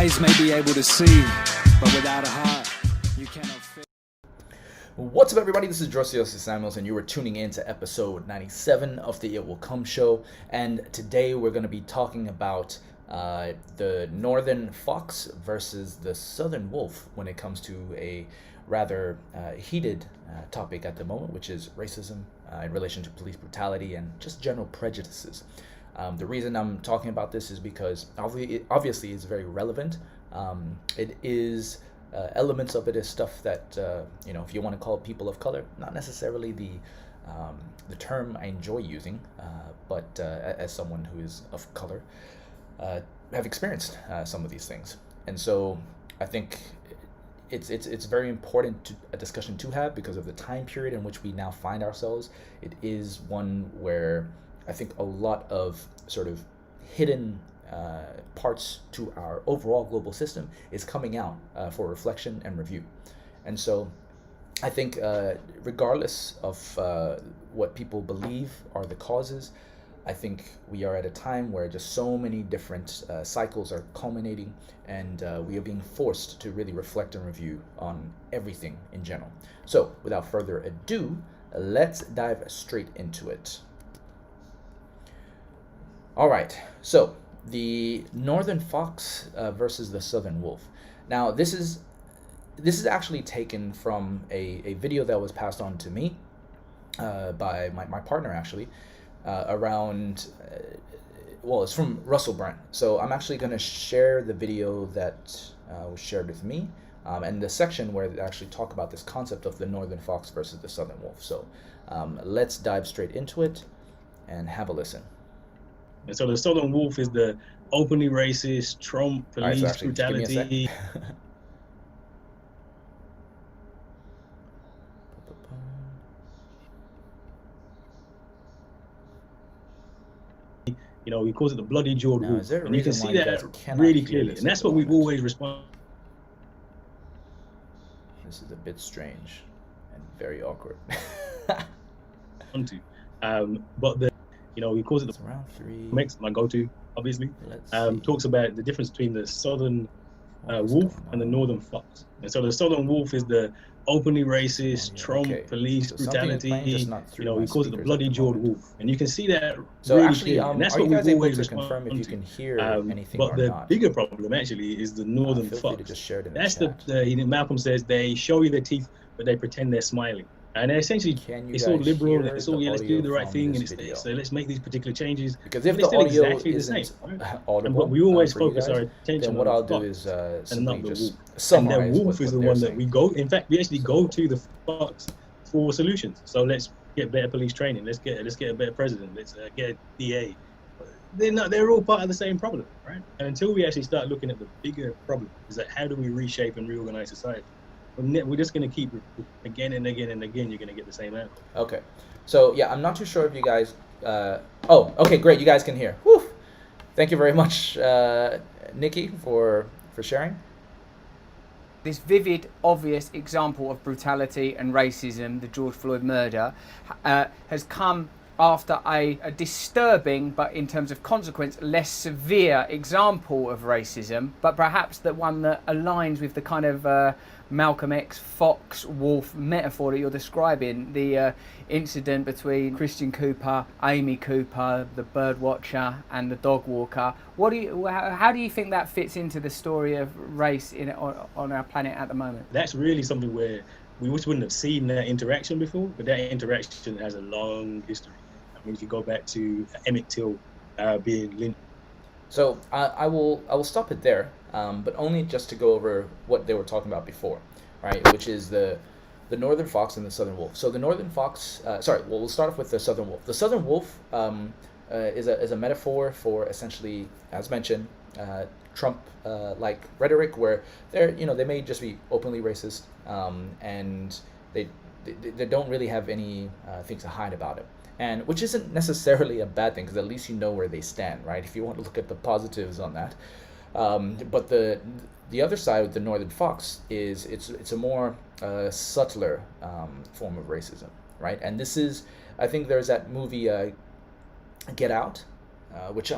eyes may be able to see, but without a heart, you cannot feel. What's up, everybody? This is Josios Samuels, and you are tuning in to episode 97 of the It Will Come show. And today we're going to be talking about the northern fox versus the southern wolf when it comes to a rather heated topic at the moment, which is racism in relation to police brutality and just general prejudices. The reason I'm talking about this is because obviously it's very relevant. It is elements of it is stuff that if you want to call people of color, not necessarily the term I enjoy using, but as someone who is of color, have experienced some of these things, and so I think it's very important a discussion to have because of the time period in which we now find ourselves. It is one where I think a lot of sort of hidden parts to our overall global system is coming out for reflection and review. And so I think regardless of what people believe are the causes, I think we are at a time where just so many different cycles are culminating, and we are being forced to really reflect and review on everything in general. So without further ado, let's dive straight into it. All right, so the northern fox versus the southern wolf. Now, this is actually taken from a video that was passed on to me by my partner, actually, around, it's from Russell Brand. So I'm actually going to share the video that was shared with me, and the section where they actually talk about this concept of the northern fox versus the southern wolf. So let's dive straight into it and have a listen. And so the southern wolf is the openly racist, Trump, police brutality. He calls it the bloody jawed wolf. And you can see that really clearly. And that's what we've always responded. This is a bit strange and very awkward. But he calls it the round three. Makes my go-to, obviously. Talks about the difference between the southern wolf and the northern fox. And so the southern wolf is the openly racist, Trump, police brutality. He calls it the bloody jawed wolf, and you can see that. So really actually, and that's what we've always to confirm if you can hear anything but or the not. bigger problem actually is the northern fox. That's Malcolm says they show you their teeth, but they pretend they're smiling. And essentially, it's all liberal, and it's all, let's do the right thing, and so let's make these particular changes. Because if the audio exactly isn't audible, but we always focus our attention then what on I'll the do is simply just summarize. And the wolf what is the one that we go. In fact, we actually go to the fox for solutions. So let's get better police training. Let's get a better president. Let's get a DA. They're all part of the same problem, right? And until we actually start looking at the bigger problem, is that how do we reshape and reorganize society? We're just going to keep again and again and again. You're going to get the same outcome. Okay, so yeah, I'm not too sure if you guys. Okay, great. You guys can hear. Whew. Thank you very much, Nikki, for sharing. This vivid, obvious example of brutality and racism, the George Floyd murder, has come after a disturbing, but in terms of consequence, less severe example of racism, but perhaps the one that aligns with the kind of Malcolm X fox wolf metaphor that you're describing, the incident between Christian Cooper, Amy Cooper, the bird watcher, and the dog walker. How do you think that fits into the story of race on our planet at the moment? That's really something where we wouldn't have seen that interaction before, but that interaction has a long history. I mean, if you go back to Emmett Till being lynched. So I will stop it there, but only just to go over what they were talking about before, right? Which is the northern fox and the southern wolf. So the northern fox, we'll start off with the southern wolf. The southern wolf is a metaphor for essentially, as mentioned, Trump like rhetoric, where they may just be openly racist, and they don't really have any things to hide about it. And which isn't necessarily a bad thing, because at least you know where they stand, right? If you want to look at the positives on that. But the other side with the northern fox is it's a more subtler form of racism, right? And this is, I think there's that movie Get Out, which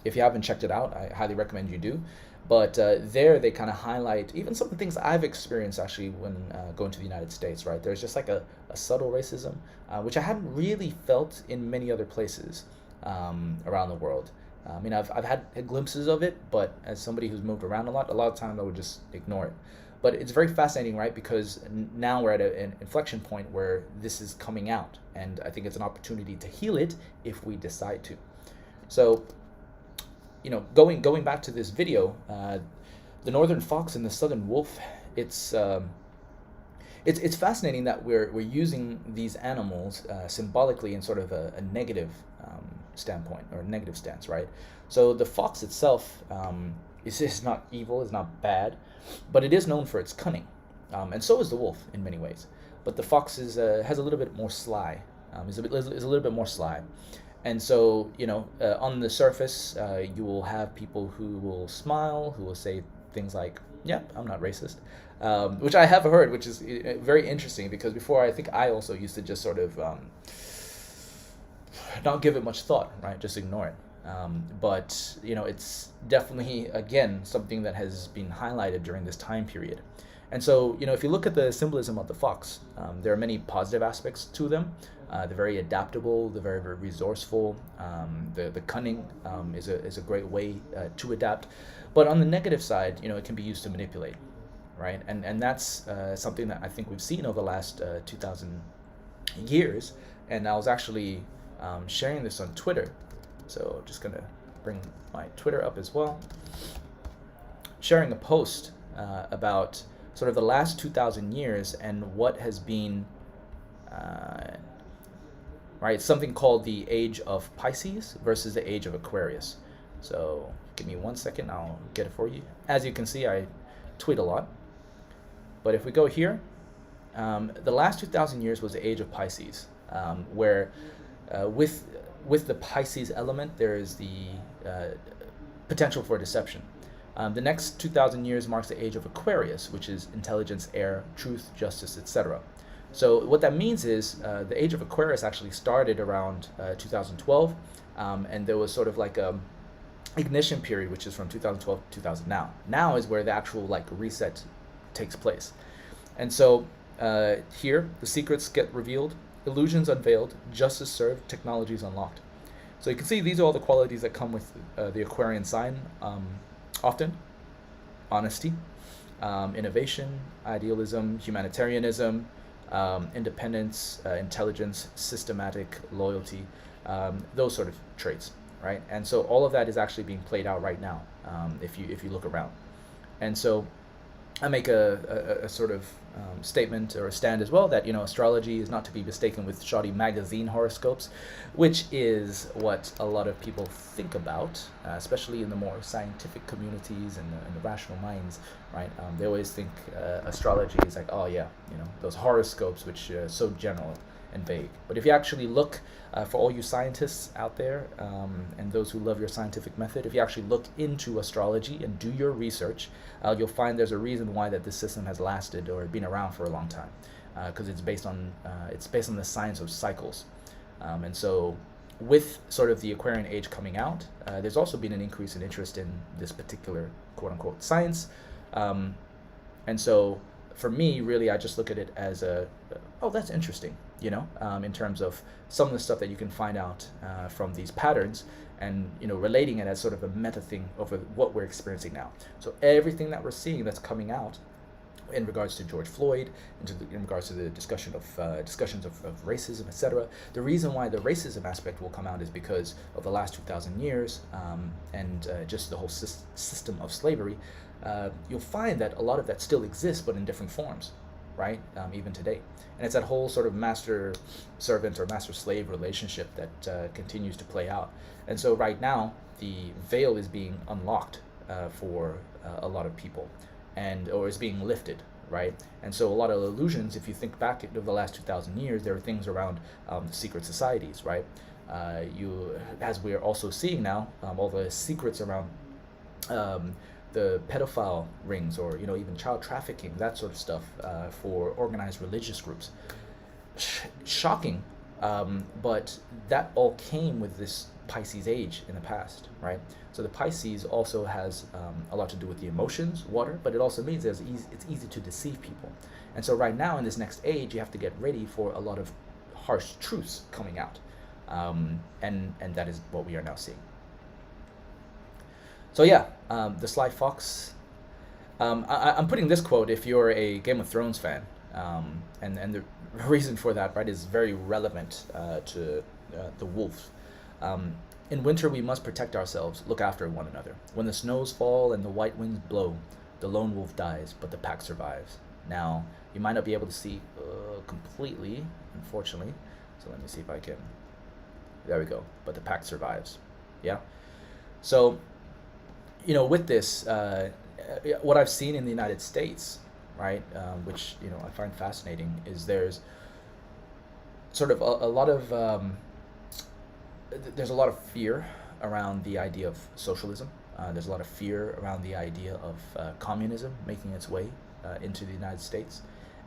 if you haven't checked it out, I highly recommend you do. But there they kind of highlight even some of the things I've experienced actually when going to the United States, right? There's just like a subtle racism, which I hadn't really felt in many other places around the world. I mean, I've had glimpses of it, but as somebody who's moved around a lot of times I would just ignore it. But it's very fascinating, right? Because now we're at an inflection point where this is coming out, and I think it's an opportunity to heal it if we decide to. So, going back to this video, the northern fox and the southern wolf, it's fascinating that we're using these animals symbolically in sort of a negative standpoint or a negative stance, right? So the fox itself is not evil, is not bad, but it is known for its cunning, and so is the wolf in many ways. But the fox has a little bit more sly, is a little bit more sly. And so, on the surface, you will have people who will smile, who will say things like, yeah, I'm not racist, which I have heard, which is very interesting, because before I think I also used to just sort of not give it much thought, right? Just ignore it. But, it's definitely, again, something that has been highlighted during this time period. And so, if you look at the symbolism of the fox, there are many positive aspects to them. They're very adaptable, they're very, very resourceful. The cunning is a great way to adapt. But on the negative side, it can be used to manipulate, right? And that's something that I think we've seen over the last 2,000 years. And I was actually sharing this on Twitter. So I'm just going to bring my Twitter up as well. Sharing a post about sort of the last 2,000 years and what has been, right, something called the Age of Pisces versus the Age of Aquarius. So give me 1 second, I'll get it for you. As you can see, I tweet a lot. But if we go here, the last 2,000 years was the Age of Pisces, where with the Pisces element, there is the potential for deception. The next 2,000 years marks the Age of Aquarius, which is intelligence, air, truth, justice, etc. So what that means is the Age of Aquarius actually started around 2012, and there was sort of like a ignition period, which is from 2012 to 2000 now. Now is where the actual like reset takes place. And so here, the secrets get revealed, illusions unveiled, justice served, technologies unlocked. So you can see these are all the qualities that come with the Aquarian sign. Often, honesty, innovation, idealism, humanitarianism, independence, intelligence, systematic, loyalty, those sort of traits, right? And so all of that is actually being played out right now, if you look around. And so I make a sort of statement or a stand as well that astrology is not to be mistaken with shoddy magazine horoscopes, which is what a lot of people think about, especially in the more scientific communities and the rational minds, right? They always think astrology is like, oh yeah, those horoscopes, which are so general and vague. But if you actually look, for all you scientists out there and those who love your scientific method, if you actually look into astrology and do your research, you'll find there's a reason why that this system has lasted or been around for a long time, because it's based on the science of cycles. And so with sort of the Aquarian age coming out, there's also been an increase in interest in this particular quote-unquote science. And so for me, really, I just look at it as oh, that's interesting, in terms of some of the stuff that you can find out from these patterns, and relating it as sort of a meta thing over what we're experiencing now. So everything that we're seeing that's coming out in regards to George Floyd, in regards to the discussions of racism, etc. The reason why the racism aspect will come out is because of the last 2,000 years and just the whole system of slavery. You'll find that a lot of that still exists, but in different forms, right? Even today. And it's that whole sort of master-servant or master-slave relationship that continues to play out. And so right now, the veil is being unlocked for a lot of people, or is being lifted, right? And so a lot of illusions, if you think back over the last 2,000 years, there are things around secret societies, right? As we are also seeing now, all the secrets around the pedophile rings, or even child trafficking, that sort of stuff, for organized religious groups. Shocking, But that all came with this Pisces age in the past, right? So the Pisces also has a lot to do with the emotions, water, but it also means it's easy to deceive people. And so right now in this next age, you have to get ready for a lot of harsh truths coming out. And that is what we are now seeing. So yeah, the Sly Fox. I'm putting this quote if you're a Game of Thrones fan, and the reason for that, right, is very relevant to the wolf. In winter we must protect ourselves, look after one another. When the snows fall and the white winds blow, the lone wolf dies, but the pack survives. Now, you might not be able to see completely, unfortunately. So let me see if I can. There we go. But the pack survives. Yeah. So, with this, what I've seen in the United States, right, which I find fascinating, is there's sort of a lot of there's a lot of fear around the idea of socialism. There's a lot of fear around the idea of communism making its way into the United States,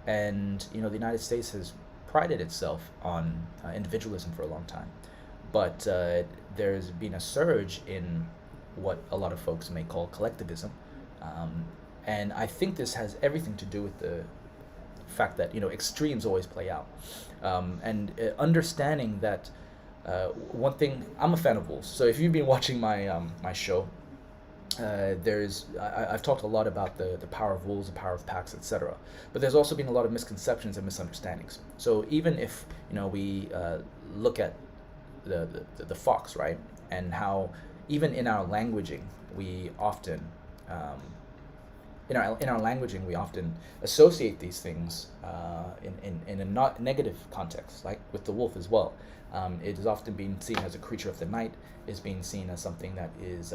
and the United States has prided itself on individualism for a long time, but there's been a surge in what a lot of folks may call collectivism, and I think this has everything to do with the fact that extremes always play out, and understanding that one thing, I'm a fan of wolves. So if you've been watching my my show, I've talked a lot about the power of wolves, the power of packs, etc. But there's also been a lot of misconceptions and misunderstandings. So even if we look at the fox, right, and how even in our languaging we often in our languaging we often associate these things in a not negative context, like with the wolf as well. It is often being seen as a creature of the night, is being seen as something that is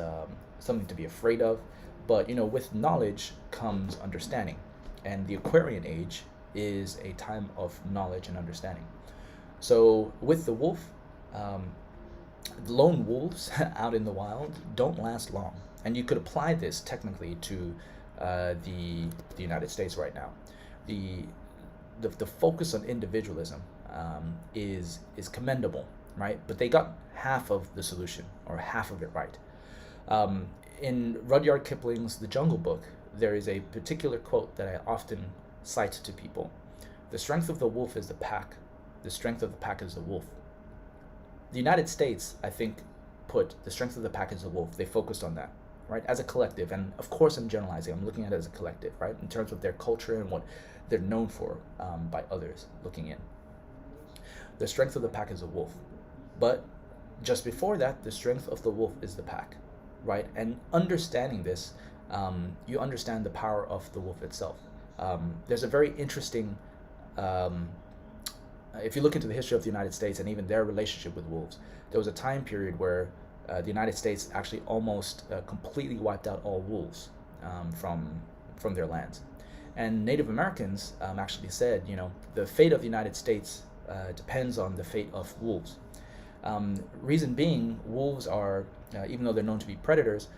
something to be afraid of. But with knowledge comes understanding, and the Aquarian age is a time of knowledge and understanding. So with the wolf, the lone wolves out in the wild don't last long, and you could apply this technically to the United States right now. The focus on individualism is commendable, right? But they got half of the solution, or half of it right. In Rudyard Kipling's The Jungle Book, there is a particular quote that I often cite to people. The strength of the wolf is the pack. The strength of the pack is the wolf. The United States, I think, put the strength of the pack is the wolf. They focused on that, right, as a collective. And of course I'm generalizing. I'm looking at it as a collective, right, in terms of their culture and what they're known for by others looking in. The strength of the pack is the wolf. But just before that, the strength of the wolf is the pack, right? And understanding this, you understand the power of the wolf itself. There's a very interesting, if you look into the history of the United States and even their relationship with wolves, there was a time period where the United States actually almost completely wiped out all wolves from their lands. And Native Americans actually said, the fate of the United States depends on the fate of wolves. Reason being, wolves are, even though they're known to be predators,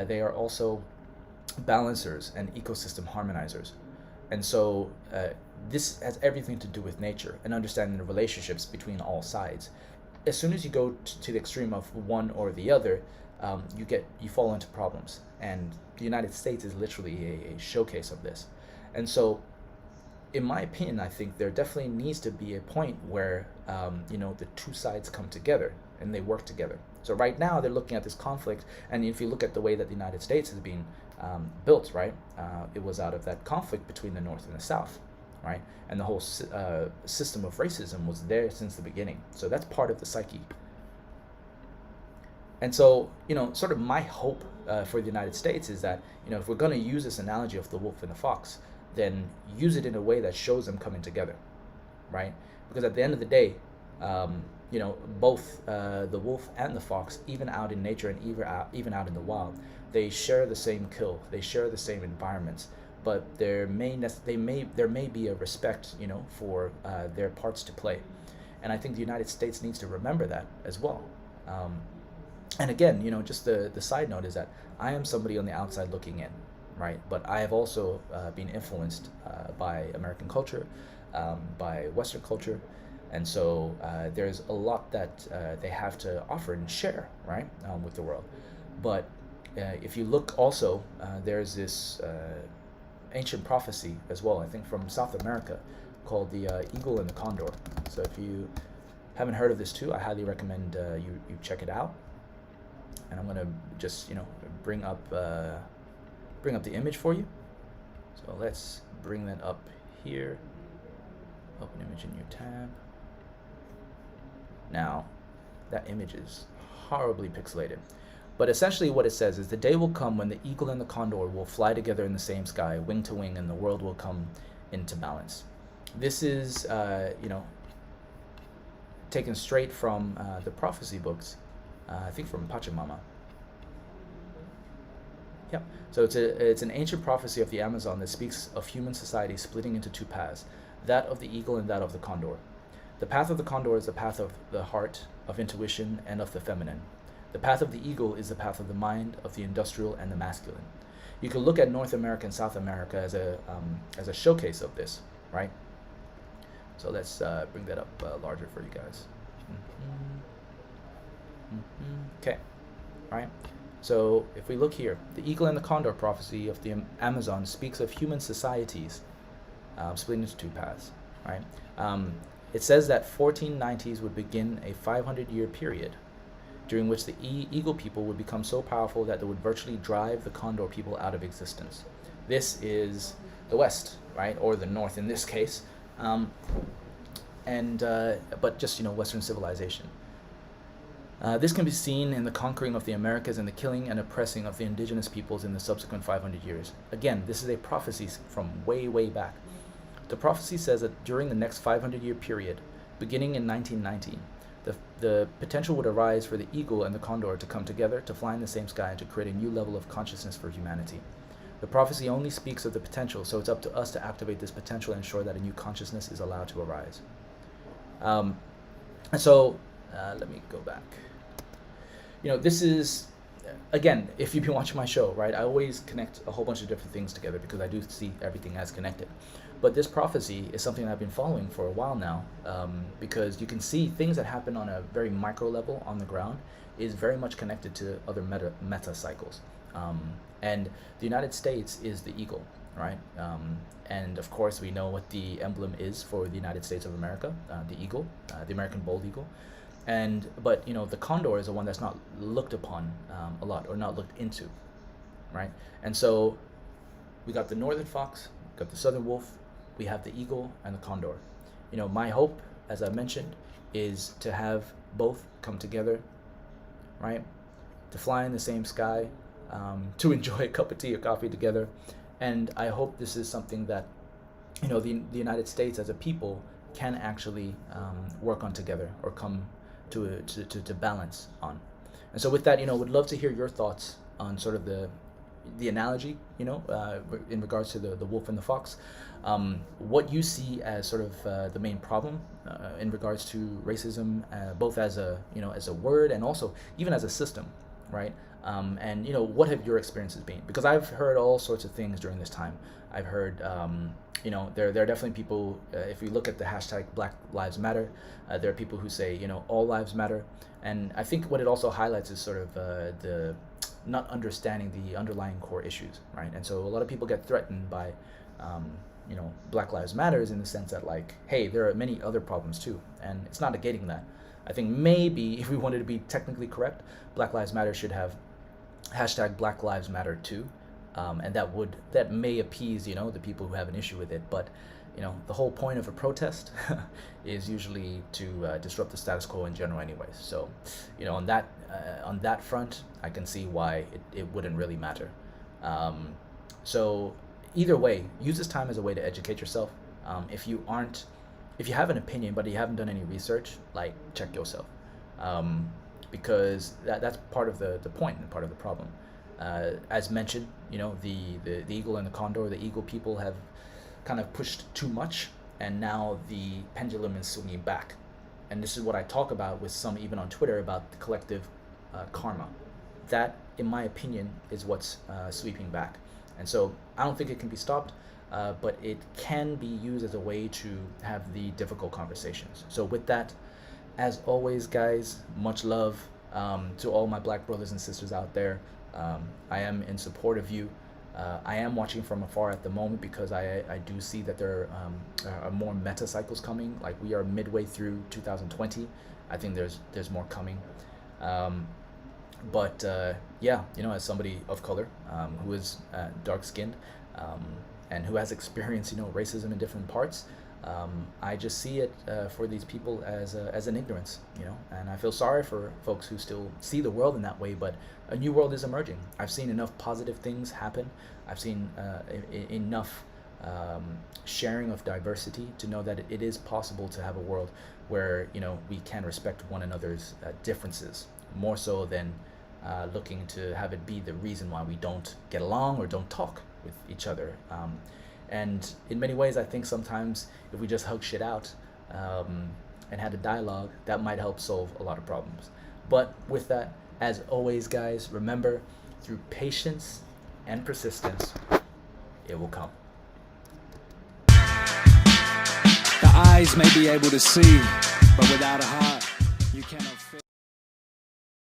they are also balancers and ecosystem harmonizers. And so this has everything to do with nature and understanding the relationships between all sides. As soon as you go to the extreme of one or the other, you fall into problems. And the United States is literally a showcase of this. And so, in my opinion, I think there definitely needs to be a point where the two sides come together and they work together. So right now they're looking at this conflict, and if you look at the way that the United States has been built, right, it was out of that conflict between the North and the South, right, and the whole system of racism was there since the beginning. So that's part of the psyche. And so, sort of my hope for the United States is that, if we're going to use this analogy of the wolf and the fox, then use it in a way that shows them coming together, right? Because at the end of the day, both the wolf and the fox, even out in nature and even out in the wild, they share the same kill, they share the same environments, but there may be a respect, for their parts to play. And I think the United States needs to remember that as well. And again, just the side note is that I am somebody on the outside looking in, right? But I have also been influenced by American culture, by Western culture, And so there's a lot that they have to offer and share, right, with the world. But if you look also, there's this ancient prophecy as well, I think from South America, called the Eagle and the Condor. So if you haven't heard of this too, I highly recommend you check it out. And I'm gonna just bring up the image for you. So let's bring that up here. Open image in your tab. Now, that image is horribly pixelated. But essentially what it says is, the day will come when the eagle and the condor will fly together in the same sky, wing to wing, and the world will come into balance. This is, taken straight from the prophecy books, I think from Pachamama. Yep. So it's an ancient prophecy of the Amazon that speaks of human society splitting into two paths, that of the eagle and that of the condor. The path of the condor is the path of the heart, of intuition, and of the feminine. The path of the eagle is the path of the mind, of the industrial, and the masculine. You can look at North America and South America as a showcase of this, right? So let's bring that up larger for you guys. Okay, right? So if we look here, the eagle and the condor prophecy of the Amazon speaks of human societies split into two paths, right? It says that 1490s would begin a 500-year period during which the eagle people would become so powerful that they would virtually drive the condor people out of existence. This is the West, right, or the North in this case, but just Western civilization. This can be seen in the conquering of the Americas and the killing and oppressing of the indigenous peoples in the subsequent 500 years. Again, this is a prophecy from way, way back. The prophecy says that during the next 500-year period, beginning in 1919, the potential would arise for the eagle and the condor to come together, to fly in the same sky, and to create a new level of consciousness for humanity. The prophecy only speaks of the potential, so it's up to us to activate this potential and ensure that a new consciousness is allowed to arise. Let me go back. This is, again, if you've been watching my show, right, I always connect a whole bunch of different things together because I do see everything as connected. But this prophecy is something I've been following for a while now, because you can see things that happen on a very micro level on the ground is very much connected to other meta cycles. And the United States is the eagle, right? And of course we know what the emblem is for the United States of America, the eagle, the American bald eagle. But the condor is the one that's not looked upon a lot, or not looked into, right? And so we got the northern fox, got the southern wolf, we have the eagle and the condor. My hope, as I mentioned, is to have both come together, right? To fly in the same sky, to enjoy a cup of tea or coffee together. And I hope this is something that, the United States as a people can actually work on together, or come to balance on. And so with that, would love to hear your thoughts on sort of the analogy, in regards to the wolf and the fox, what you see as sort of the main problem in regards to racism, both as a word and also even as a system, right? And what have your experiences been? Because I've heard all sorts of things during this time. I've heard, there are definitely people. If we look at the hashtag Black Lives Matter, there are people who say all lives matter, and I think what it also highlights is sort of the not understanding the underlying core issues, right? And so a lot of people get threatened by, Black Lives Matters in the sense that, like, hey, there are many other problems too, and it's not negating that. I think maybe if we wanted to be technically correct, Black Lives Matter should have hashtag Black Lives Matter too, and that may appease the people who have an issue with it. But the whole point of a protest is usually to disrupt the status quo in general, anyways. So on that front, I can see why it wouldn't really matter. So either way, use this time as a way to educate yourself. If you have an opinion but you haven't done any research, like, check yourself, because that's part of the point and part of the problem. As mentioned, the eagle and the condor, the eagle people have kind of pushed too much, and now the pendulum is swinging back. And this is what I talk about with some, even on Twitter, about the collective karma. That, in my opinion, is what's sweeping back. And so I don't think it can be stopped. but it can be used as a way to have the difficult conversations. So with that, as always, guys, much love to all my black brothers and sisters out there. I am in support of you. I am watching from afar at the moment because I do see that there are more meta cycles coming. Like, we are midway through 2020. I think there's more coming. But yeah, you know, as somebody of color who is dark-skinned and who has experienced, you know, racism in different parts, I just see it for these people as an ignorance, you know, and I feel sorry for folks who still see the world in that way. But a new world is emerging. I've seen enough positive things happen. I've seen enough sharing of diversity to know that it is possible to have a world where, you know, we can respect one another's differences, more so than looking to have it be the reason why we don't get along or don't talk with each other. And in many ways, I think sometimes if we just hug shit out and had a dialogue, that might help solve a lot of problems. But with that, as always, guys, remember, through patience and persistence, it will come. The eyes may be able to see, but without a heart, you cannot.